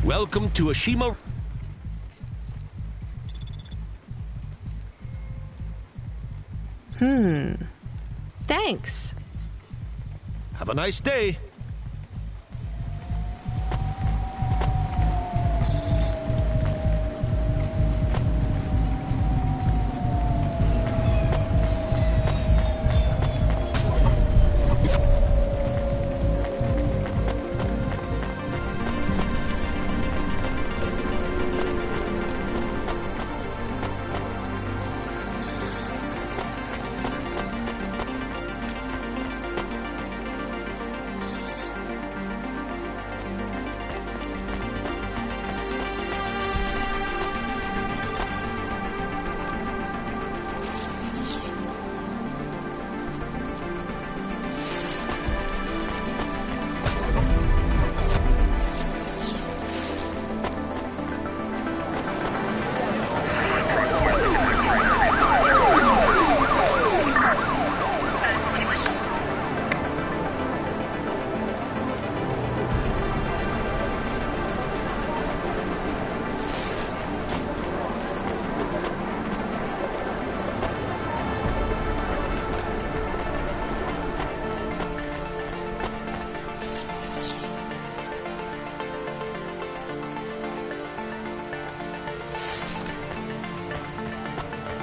Welcome to Ashima. Thanks. Have a nice day.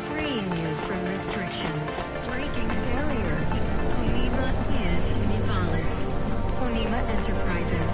Freeing you from restrictions, breaking barriers. Onima is Univalis. Onima Enterprises.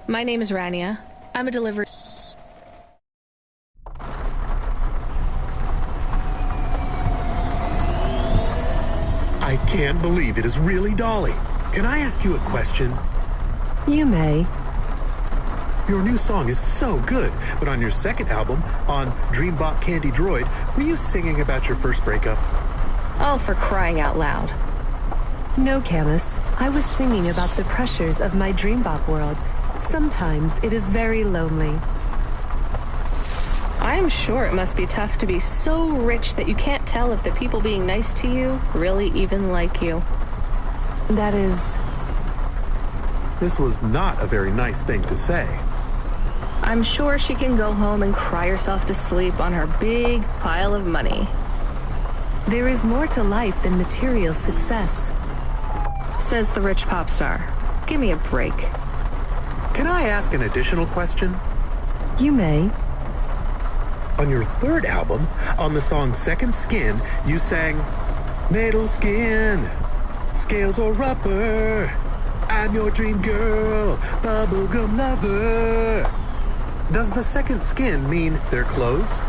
My name is Rania. I'm a delivery. I can't believe it is really Dolly. Can I ask you a question? You may. Your new song is so good, but on your second album, on Dreambot Candy Droid, were you singing about your first breakup? Oh, for crying out loud. No, Camus. I was singing about the pressures of my Dreambot world. Sometimes it is very lonely. I'm sure it must be tough to be so rich that you can't tell if the people being nice to you really even like you. That is... This was not a very nice thing to say. I'm sure she can go home and cry herself to sleep on her big pile of money. There is more to life than material success. Says the rich pop star. Give me a break. Can I ask an additional question? You may. On your third album, on the song Second Skin, you sang, "Metal skin, scales or rubber, I'm your dream girl, bubblegum lover." Does the second skin mean their clothes?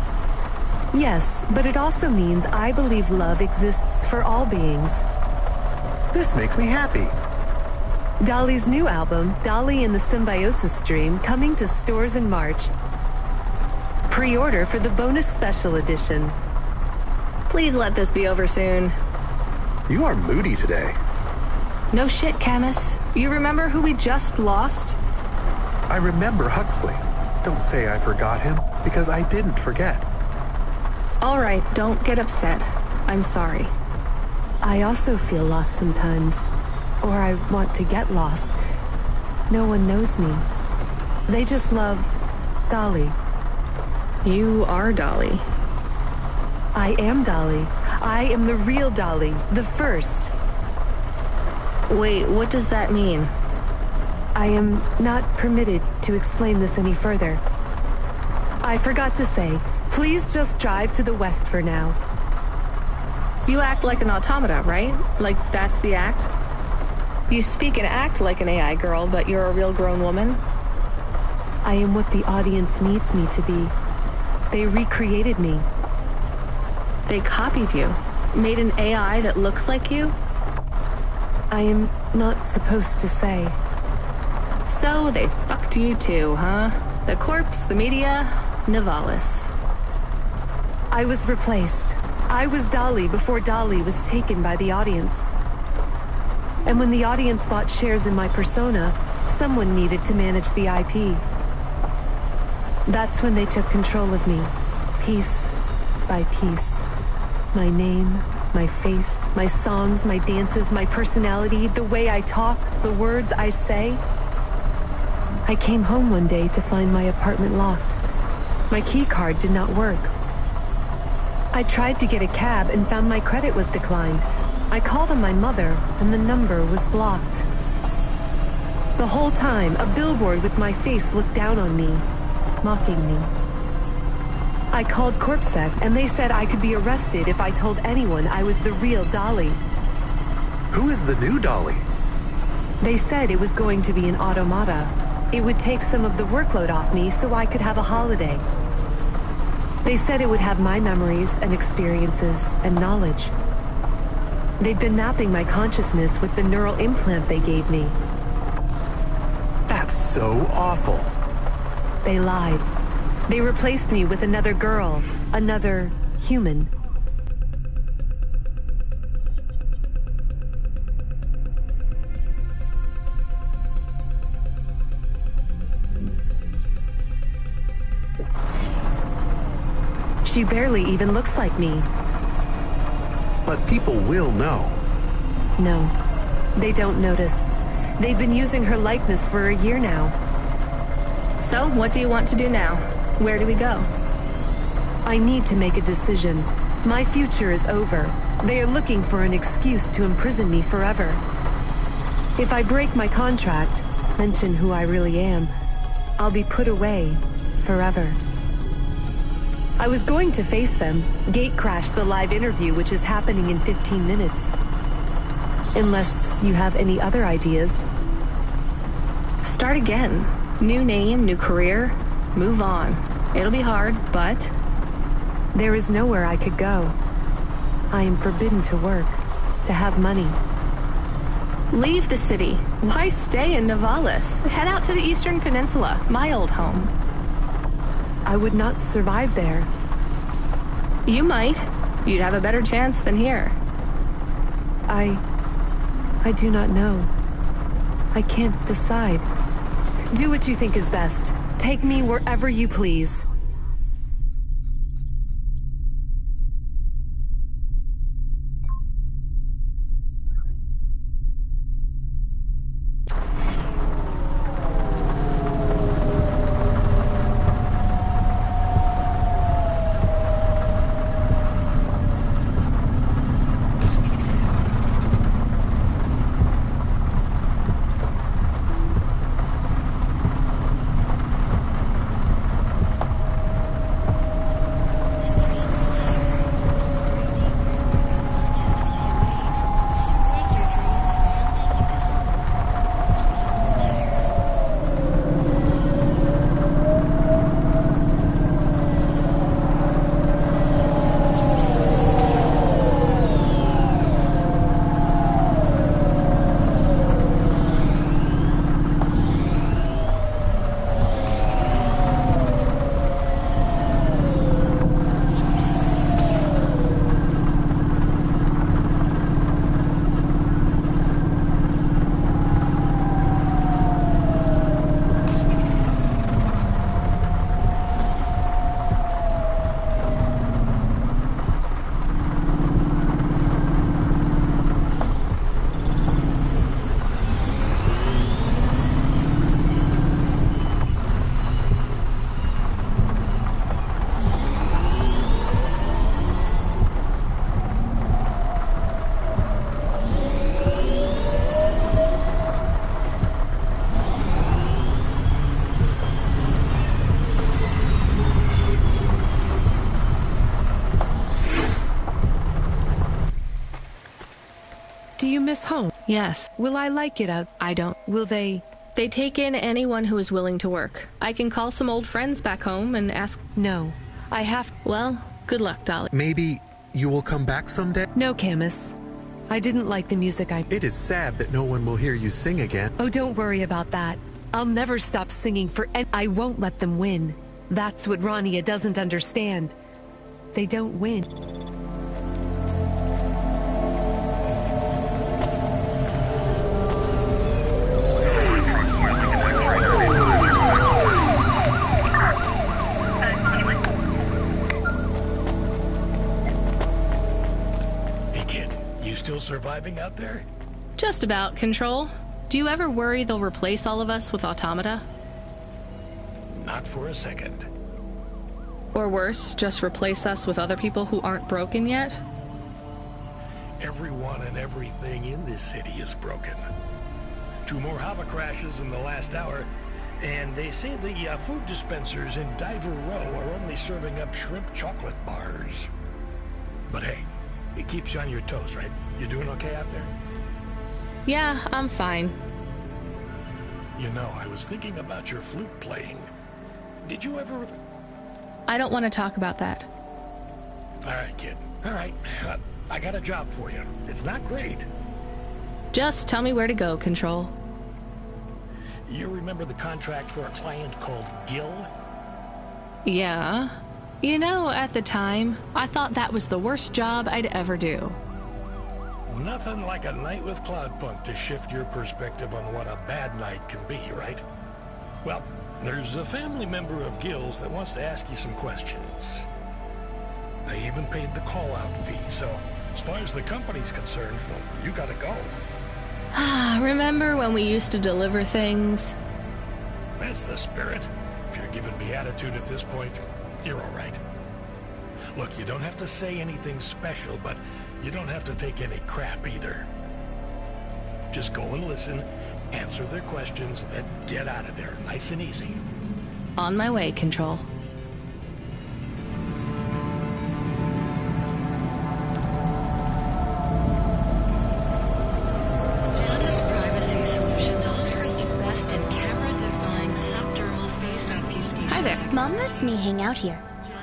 Yes, but it also means I believe love exists for all beings. This makes me happy. Dolly's new album, Dolly and the Symbiosis Dream, coming to stores in March. Pre-order for the bonus special edition. Please let this be over soon. You are moody today. No shit, Camus. You remember who we just lost? I remember Huxley. Don't say I forgot him, because I didn't forget. All right, don't get upset. I'm sorry. I also feel lost sometimes. Or I want to get lost. No one knows me. They just love Dolly. You are Dolly. I am Dolly. I am the real Dolly, the first. Wait, what does that mean? I am not permitted to explain this any further. I forgot to say, please just drive to the west for now. You act like an automata, right? Like that's the act? You speak and act like an AI girl, but you're a real grown woman? I am what the audience needs me to be. They recreated me. They copied you? Made an AI that looks like you? I am not supposed to say. So they fucked you too, huh? The corpse, the media, Nivalis. I was replaced. I was Dolly before Dolly was taken by the audience. And when the audience bought shares in my persona, someone needed to manage the IP. That's when they took control of me, piece by piece. My name, my face, my songs, my dances, my personality, the way I talk, the words I say. I came home one day to find my apartment locked. My key card did not work. I tried to get a cab and found my credit was declined. I called on my mother and the number was blocked. The whole time, a billboard with my face looked down on me, mocking me. I called CorpSec and they said I could be arrested if I told anyone I was the real Dolly. Who is the new Dolly? They said it was going to be an automata. It would take some of the workload off me so I could have a holiday. They said it would have my memories and experiences and knowledge. They'd been mapping my consciousness with the neural implant they gave me. That's so awful. They lied. They replaced me with another girl, another human. She barely even looks like me. But people will know. No, they don't notice. They've been using her likeness for a year now. So, what do you want to do now? Where do we go? I need to make a decision. My future is over. They are looking for an excuse to imprison me forever. If I break my contract, mention who I really am, I'll be put away forever. I was going to face them, gatecrash the live interview which is happening in 15 minutes. Unless you have any other ideas. Start again. New name, new career. Move on. It'll be hard, but... There is nowhere I could go. I am forbidden to work, to have money. Leave the city. Why stay in Nivalis? Head out to the Eastern Peninsula, my old home. I would not survive there. You might. You'd have a better chance than here. I do not know. I can't decide. Do what you think is best. Take me wherever you please. Do you miss home? Yes. Will I like it out? I don't. Will they? They take in anyone who is willing to work. I can call some old friends back home and ask. No. I have. Well, good luck, Dolly. Maybe you will come back someday? No, Camus. I didn't like the music I. It is sad that no one will hear you sing again. Oh, don't worry about that. I'll never stop singing for. And I won't let them win. That's what Rania doesn't understand. They don't win. Hey kid, you still surviving out there? Just about, Control. Do you ever worry they'll replace all of us with automata? Not for a second. Or worse, just replace us with other people who aren't broken yet? Everyone and everything in this city is broken. 2 more Hava crashes in the last hour, and they say the food dispensers in Diver Row are only serving up shrimp chocolate bars. But hey, it keeps you on your toes, right? You doing okay out there? Yeah, I'm fine. You know, I was thinking about your flute playing. Did you ever... I don't want to talk about that. All right, kid. All right. I got a job for you. It's not great. Just tell me where to go, Control. You remember the contract for a client called Gil? Yeah. You know, at the time, I thought that was the worst job I'd ever do. Nothing like a night with Cloudpunk to shift your perspective on what a bad night can be, right? Well, there's a family member of Gil's that wants to ask you some questions. They even paid the call-out fee, so as far as the company's concerned, well, you gotta go. Remember when we used to deliver things? That's the spirit. If you're giving me attitude at this point, you're all right. Look, you don't have to say anything special, but you don't have to take any crap either. Just go and listen, answer their questions, then get out of there, nice and easy. On my way, Control. Janus Privacy Solutions offers the best in camera-defying subdermal face obfuscation. Hi there. Mom lets me hang out here.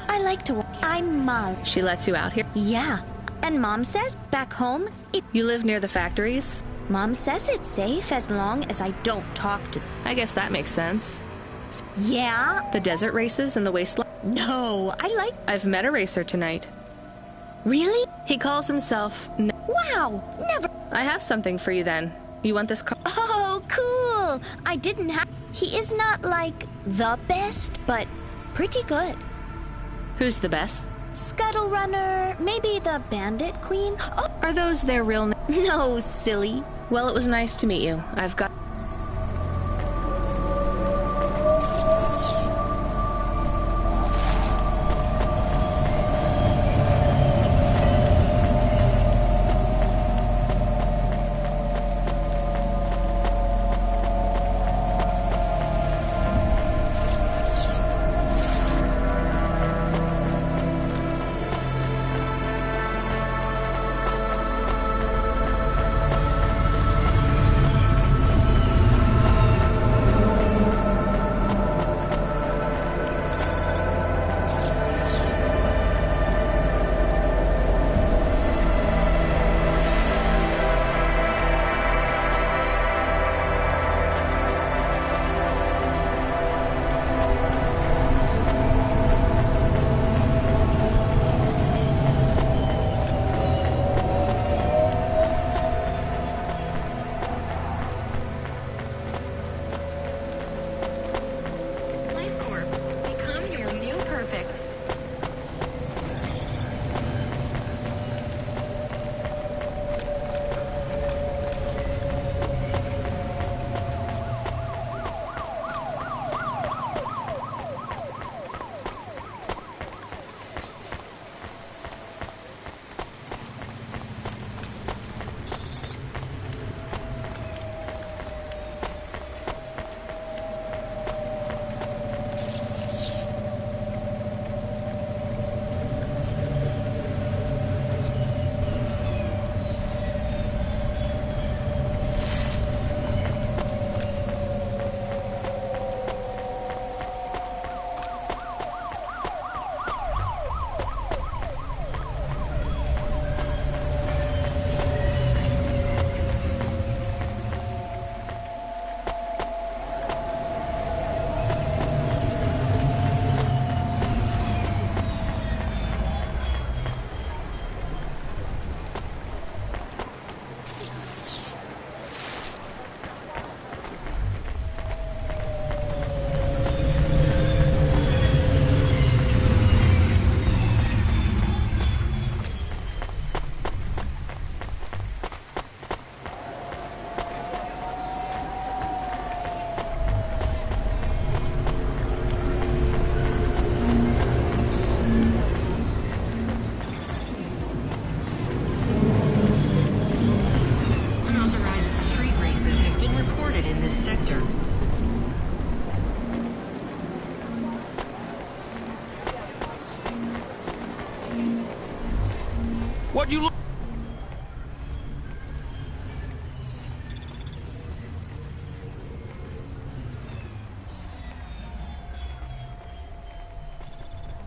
I like to. I'm Mom. She lets you out here? Yeah. And Mom says back home, You live near the factories? Mom says it's safe as long as I don't talk to. I guess that makes sense. Yeah? The desert races and the wasteland? No, I like. I've met a racer tonight. Really? He calls himself... Wow, never. I have something for you then. You want this car? Oh, cool. I didn't have. He is not like the best, but pretty good. Who's the best? Scuttle Runner, maybe the Bandit Queen. Oh, Are those their real names? no, silly. Well, it was nice to meet you. I've got...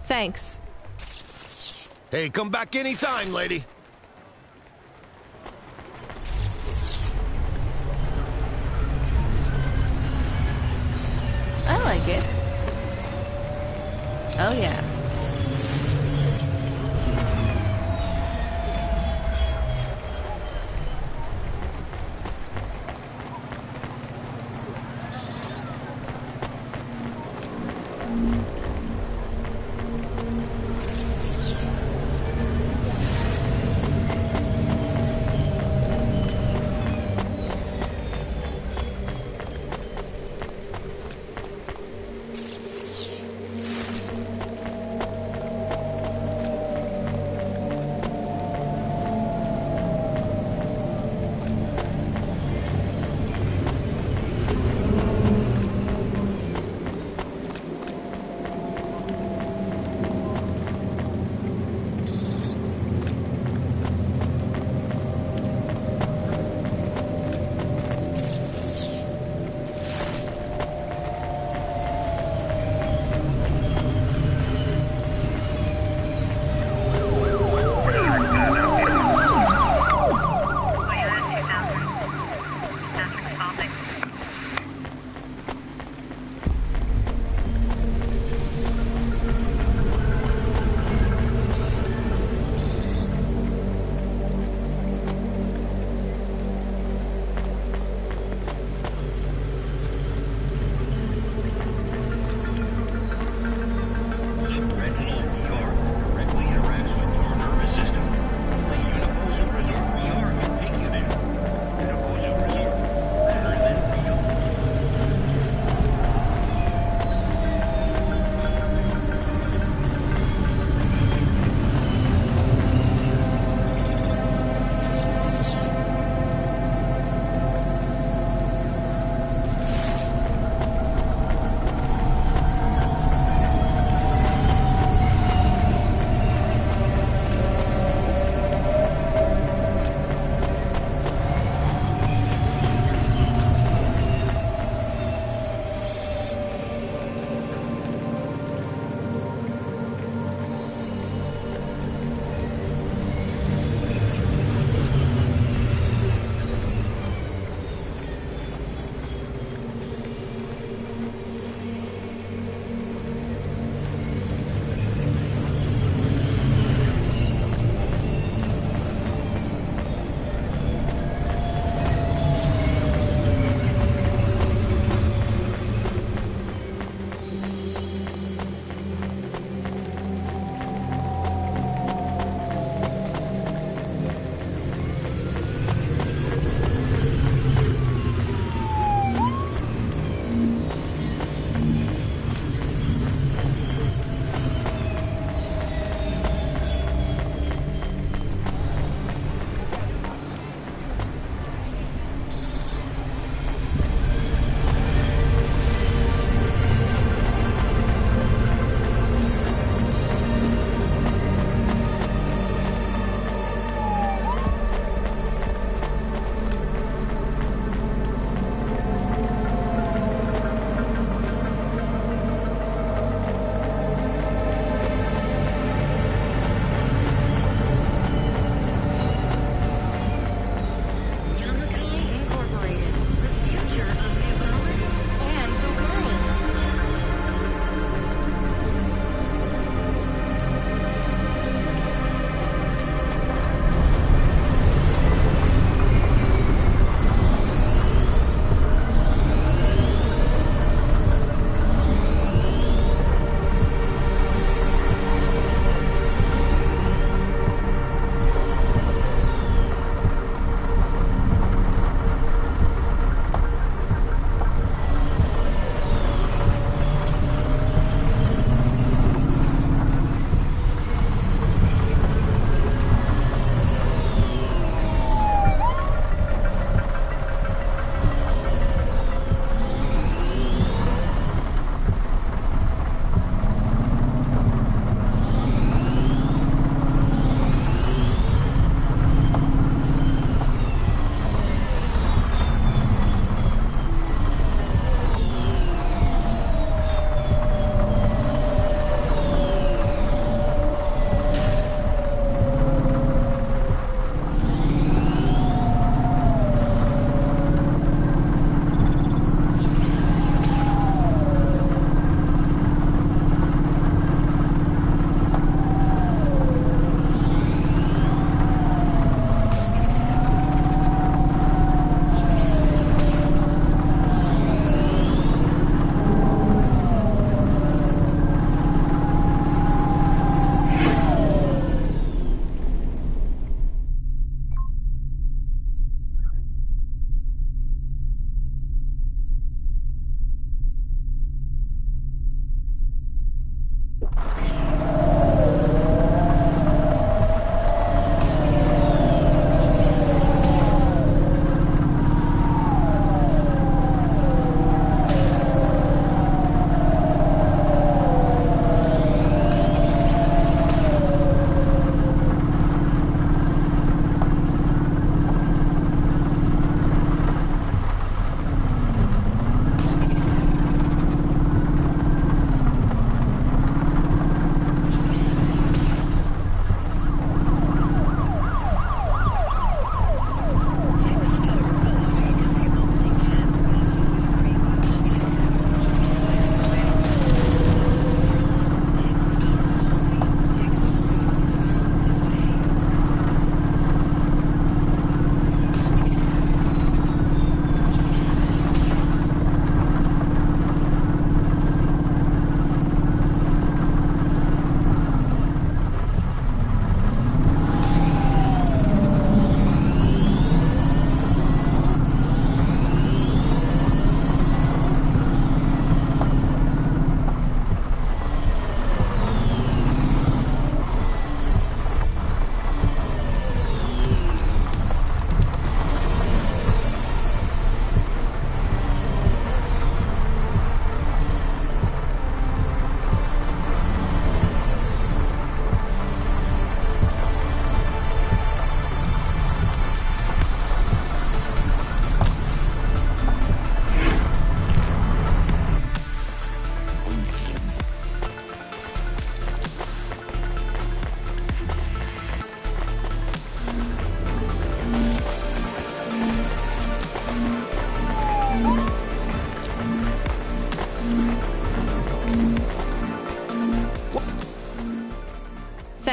Thanks. Hey, come back anytime, lady. I like it. Oh, yeah.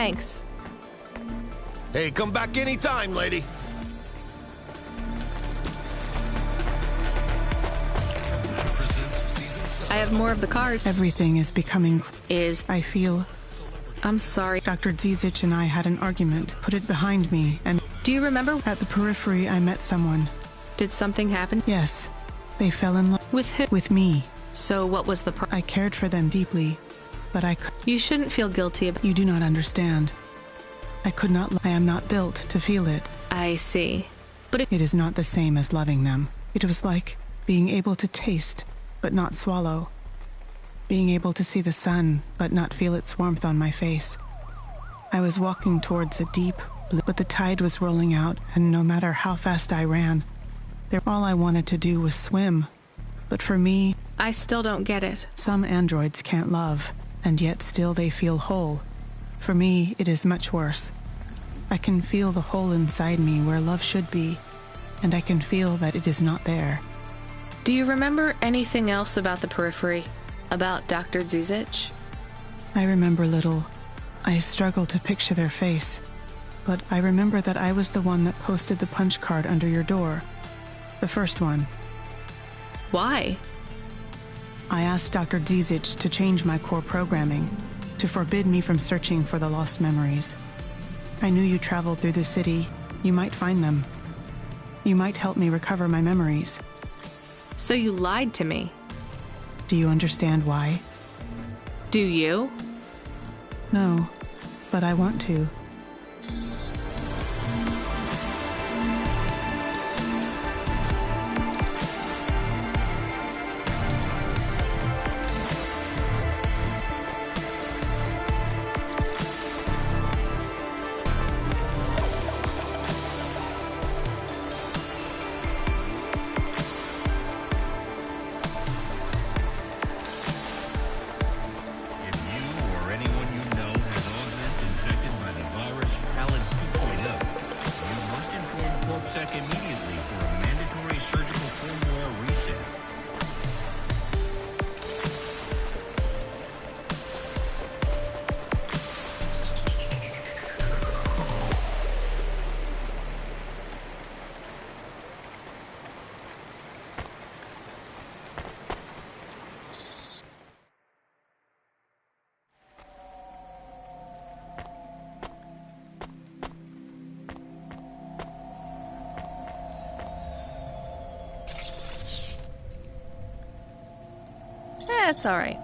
Thanks. Hey, come back anytime, lady. I have more of the cards. Everything is becoming... I feel... I'm sorry. Dr. Zizic and I had an argument. Put it behind me, and... Do you remember? At the periphery, I met someone. Did something happen? Yes. They fell in love... With who? With me. So what was the I cared for them deeply, but I could... You shouldn't feel guilty about... You do not understand. I could not... I am not built to feel it. I see. But It is not the same as loving them. It was like being able to taste, but not swallow. Being able to see the sun, but not feel its warmth on my face. I was walking towards a deep blue, but the tide was rolling out, and no matter how fast I ran, all I wanted to do was swim. But for me... I still don't get it. Some androids can't love, and yet still they feel whole. For me, it is much worse. I can feel the hole inside me where love should be, and I can feel that it is not there. Do you remember anything else about the periphery? About Dr. Zizic? I remember little. I struggle to picture their face. But I remember that I was the one that posted the punch card under your door. The first one. Why? I asked Dr. Zizic to change my core programming, to forbid me from searching for the lost memories. I knew you traveled through the city. You might find them. You might help me recover my memories. So you lied to me. Do you understand why? Do you? No, but I want to. That's all right.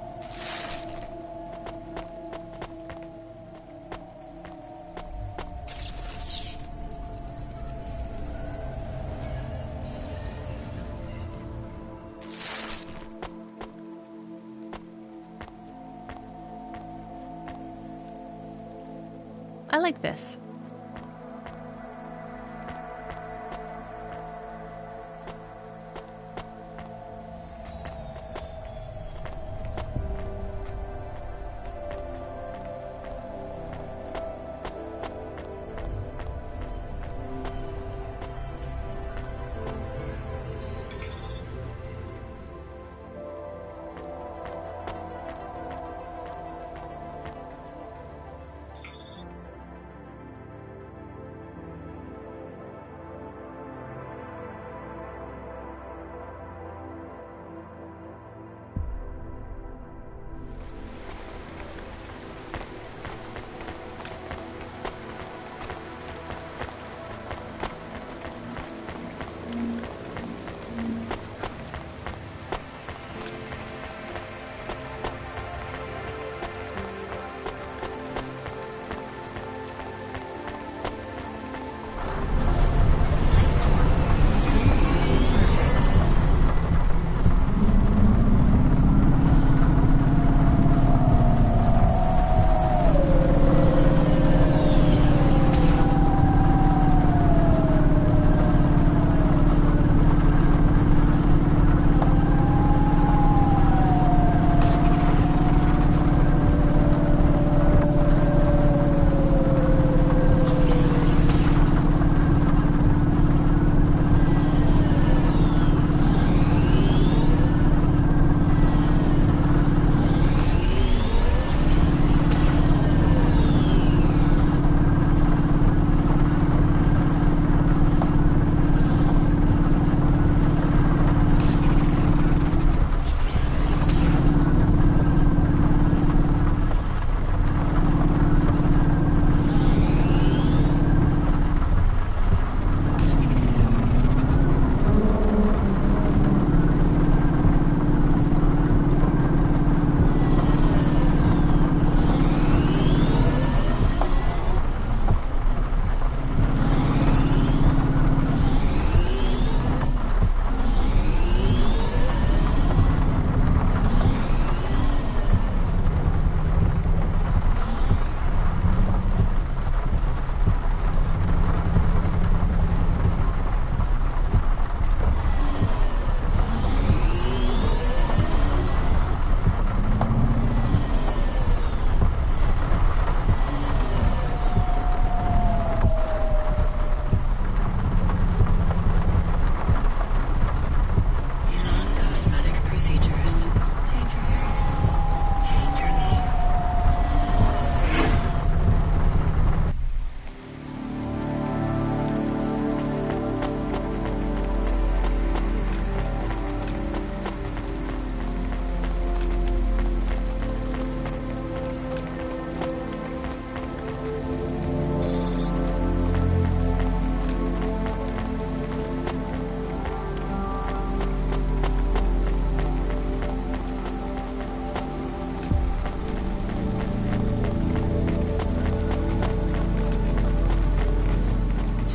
I like this.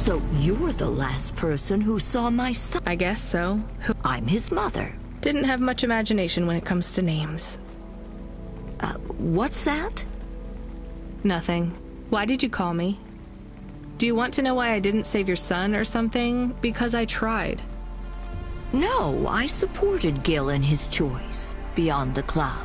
So you're the last person who saw my son. I guess so. I'm his mother. Didn't have much imagination when it comes to names. What's that? Nothing. Why did you call me? Do you want to know why I didn't save your son or something? Because I tried. No, I supported Gil in his choice, beyond the clouds.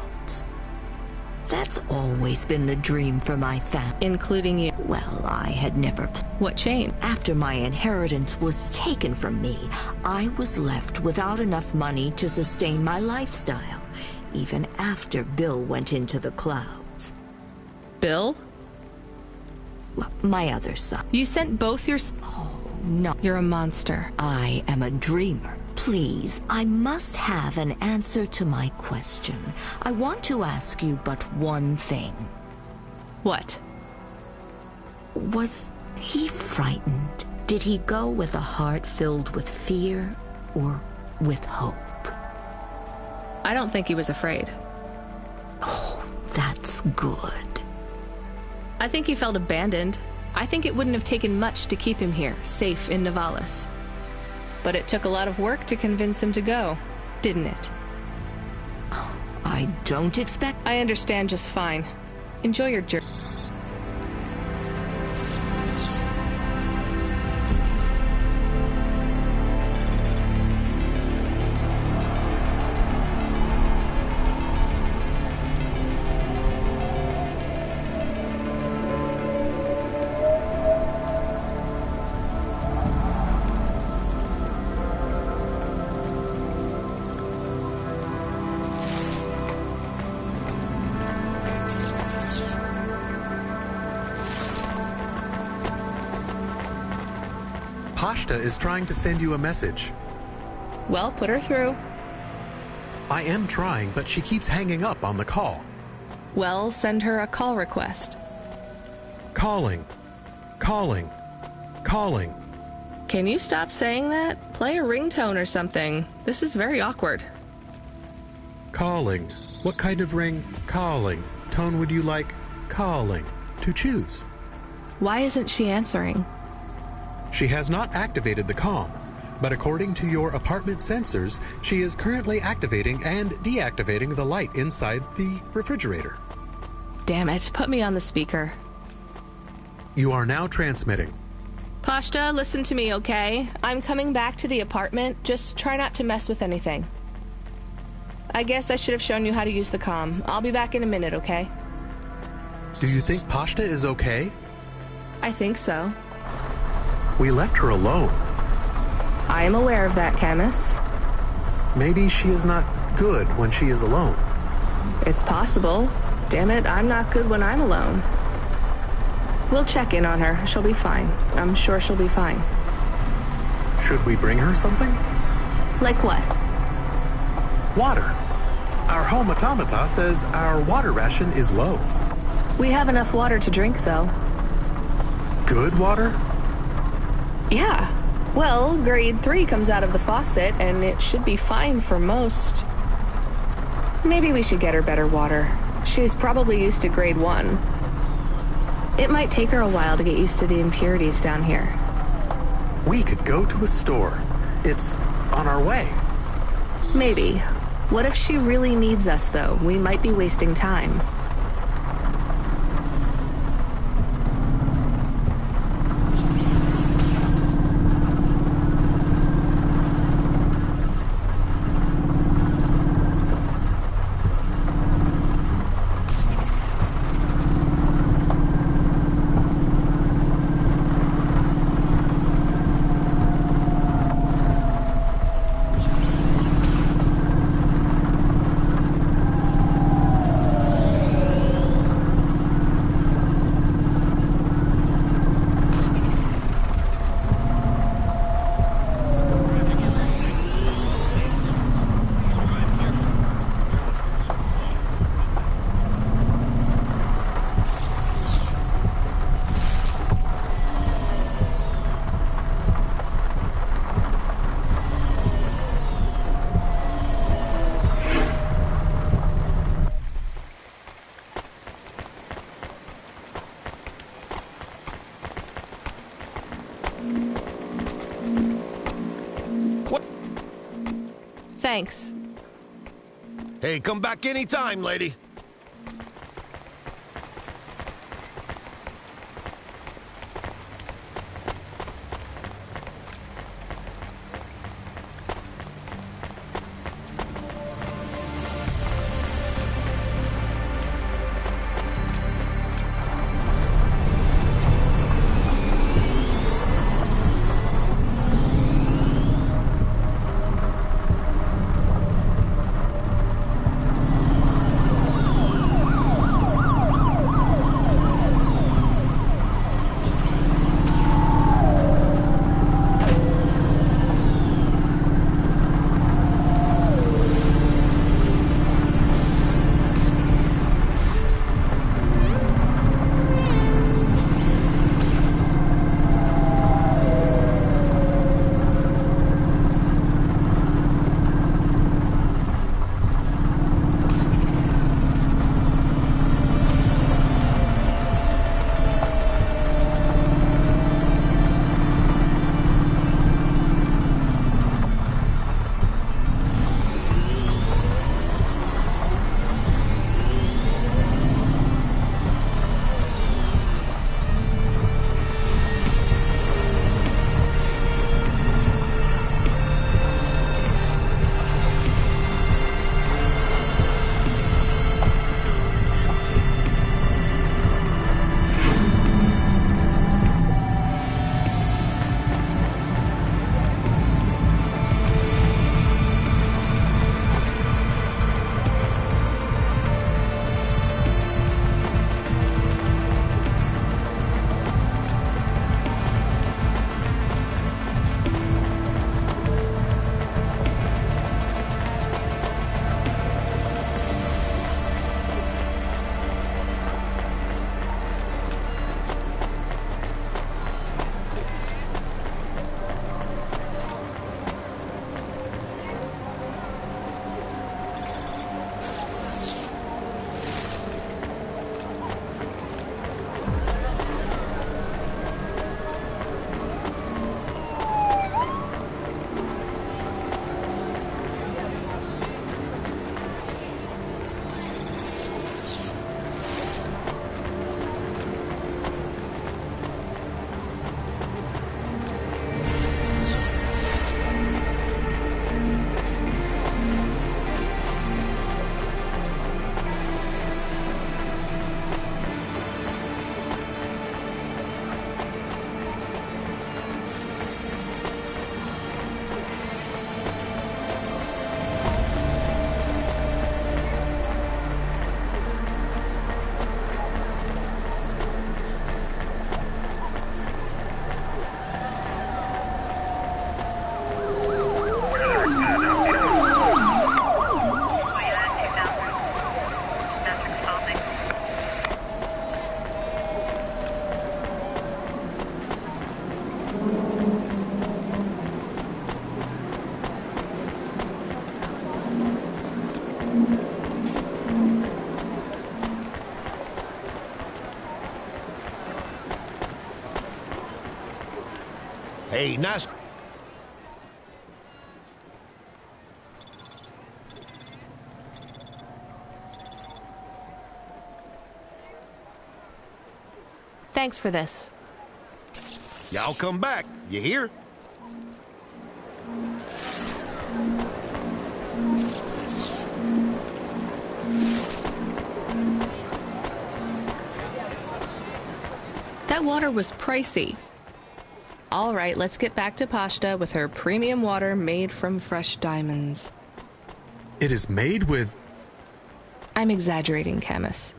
That's always been the dream for my family. Including you. Well, I had never... What changed? After my inheritance was taken from me, I was left without enough money to sustain my lifestyle, even after Bill went into the clouds. Bill? My other son. You sent both your... Oh, no. You're a monster. I am a dreamer. Please, I must have an answer to my question. I want to ask you but one thing. What? Was he frightened? Did he go with a heart filled with fear or with hope? I don't think he was afraid. Oh, that's good. I think he felt abandoned. I think it wouldn't have taken much to keep him here, safe in Nivalis. But it took a lot of work to convince him to go, didn't it? I don't expect... I understand just fine. Enjoy your journey. Pashta is trying to send you a message. Well, put her through. I am trying, but she keeps hanging up on the call. Well, send her a call request. Calling. Calling. Calling. Can you stop saying that? Play a ringtone or something. This is very awkward. Calling. What kind of ring? Calling. Tone would you like? Calling. To choose. Why isn't she answering? She has not activated the comm, but according to your apartment sensors, she is currently activating and deactivating the light inside the refrigerator. Damn it, put me on the speaker. You are now transmitting. Pashta, listen to me, okay? I'm coming back to the apartment. Just try not to mess with anything. I guess I should have shown you how to use the comm. I'll be back in a minute, okay? Do you think Pashta is okay? I think so. We left her alone. I am aware of that, Camus. Maybe she is not good when she is alone. It's possible. Damn it, I'm not good when I'm alone. We'll check in on her. She'll be fine. I'm sure she'll be fine. Should we bring her something? Like what? Water. Our home automata says our water ration is low. We have enough water to drink, though. Good water? Yeah. Well, grade 3 comes out of the faucet, and it should be fine for most. Maybe we should get her better water. She's probably used to grade 1. It might take her a while to get used to the impurities down here. We could go to a store. It's on our way. Maybe. What if she really needs us, though? We might be wasting time. Thanks. Hey, come back anytime, lady. Hey, nice. Thanks for this. Yeah, I'll come back. You hear? That water was pricey. All right, let's get back to Pashta with her premium water made from fresh diamonds. It is made with... I'm exaggerating, Camus.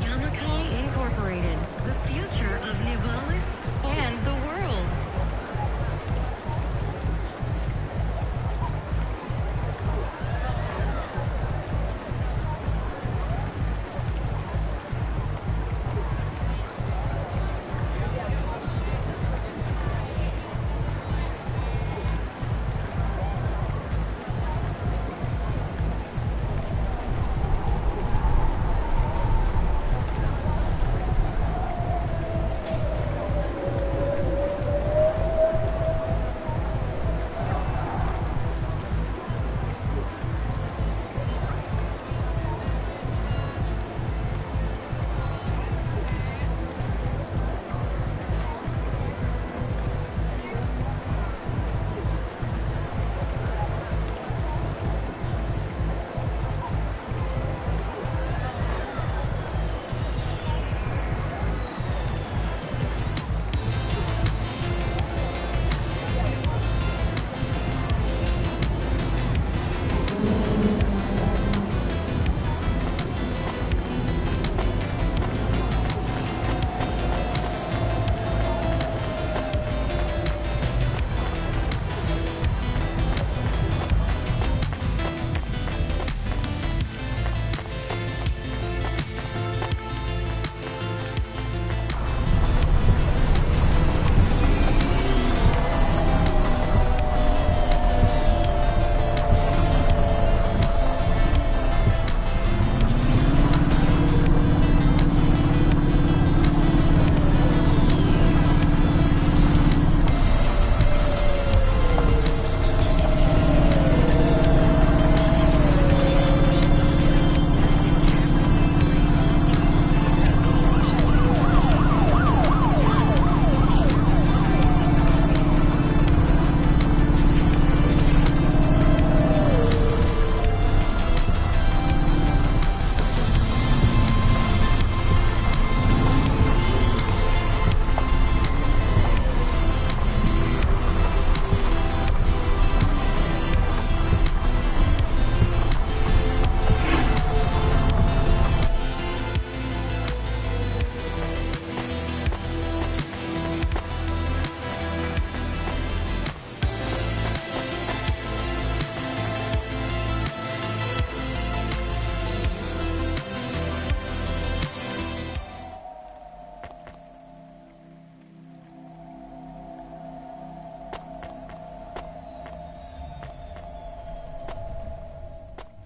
Yamakai Incorporated, the future of Nivalis and the world.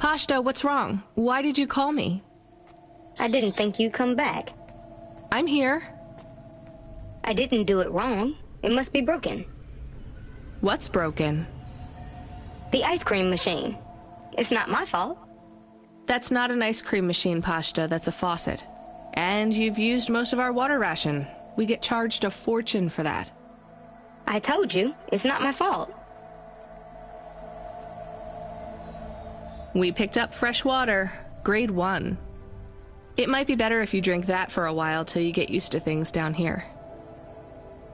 Pashto, what's wrong? Why did you call me? I didn't think you'd come back. I'm here. I didn't do it wrong. It must be broken. What's broken? The ice cream machine. It's not my fault. That's not an ice cream machine, Pashta. That's a faucet. And you've used most of our water ration. We get charged a fortune for that. I told you, it's not my fault. We picked up fresh water, grade 1. It might be better if you drink that for a while till you get used to things down here.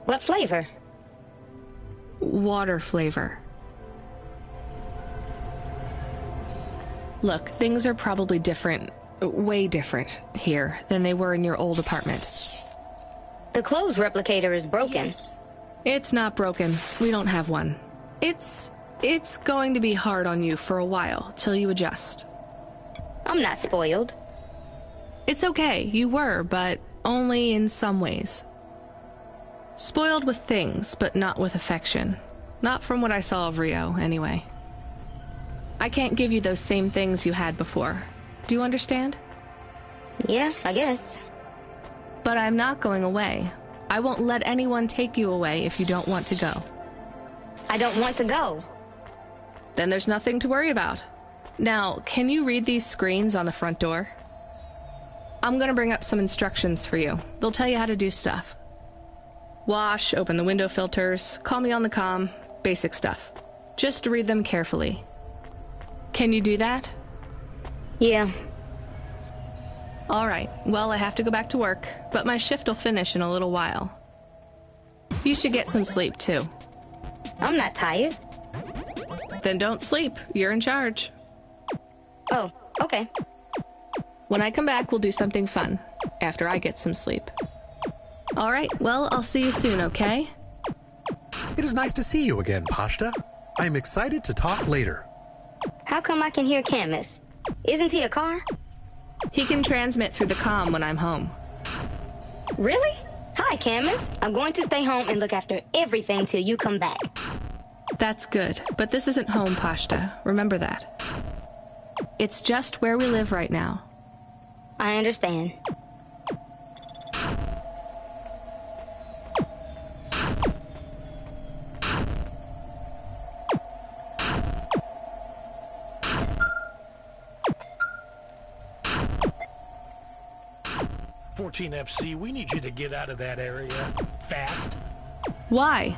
What flavor? Water flavor. Look, things are probably different, way different here than they were in your old apartment. The clothes replicator is broken. It's not broken. We don't have one. It's going to be hard on you for a while, till you adjust. I'm not spoiled. It's okay, you were, but only in some ways. Spoiled with things, but not with affection. Not from what I saw of Rio, anyway. I can't give you those same things you had before. Do you understand? Yeah, I guess. But I'm not going away. I won't let anyone take you away if you don't want to go. I don't want to go. Then there's nothing to worry about. Now, can you read these screens on the front door? I'm gonna bring up some instructions for you. They'll tell you how to do stuff. Wash, open the window filters, call me on the comm, basic stuff. Just read them carefully. Can you do that? Yeah. All right, well, I have to go back to work, but my shift will finish in a little while. You should get some sleep, too. I'm not tired. Then don't sleep. You're in charge. Oh, okay. When I come back, we'll do something fun, after I get some sleep. All right, well, I'll see you soon, okay? It is nice to see you again, Pashta. I am excited to talk later. How come I can hear Camus? Isn't he a car? He can transmit through the comm when I'm home. Really? Hi, Camus. I'm going to stay home and look after everything till you come back. That's good, but this isn't home, Pashta. Remember that. It's just where we live right now. I understand. FC, we need you to get out of that area fast. Why?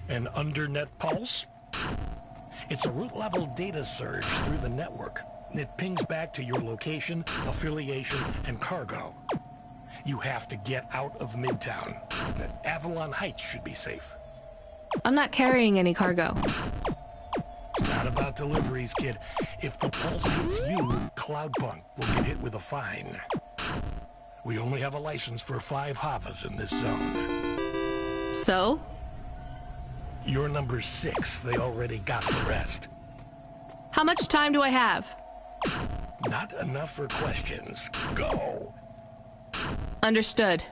An undernet pulse? It's a root-level data surge through the network. It pings back to your location, affiliation, and cargo. You have to get out of Midtown. Avalon Heights should be safe. I'm not carrying any cargo. It's not about deliveries, kid. If the pulse hits you, Cloudpunk will get hit with a fine. We only have a license for 5 Havas in this zone. So? You're number 6. They already got the rest. How much time do I have? Not enough for questions. Go. Understood.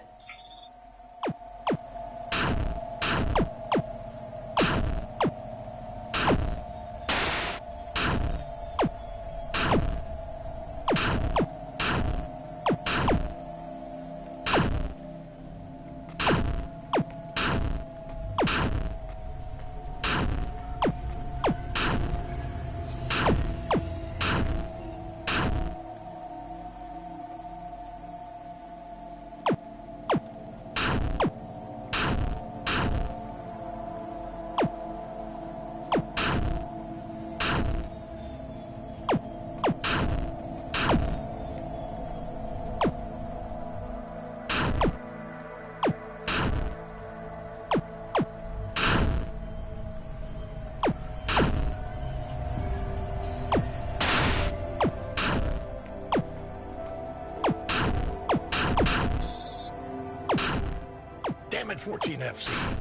Damn it, 14FC.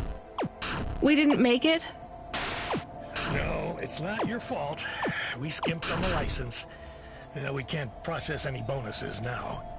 We didn't make it? No, it's not your fault. We skimped on the license. We can't process any bonuses now.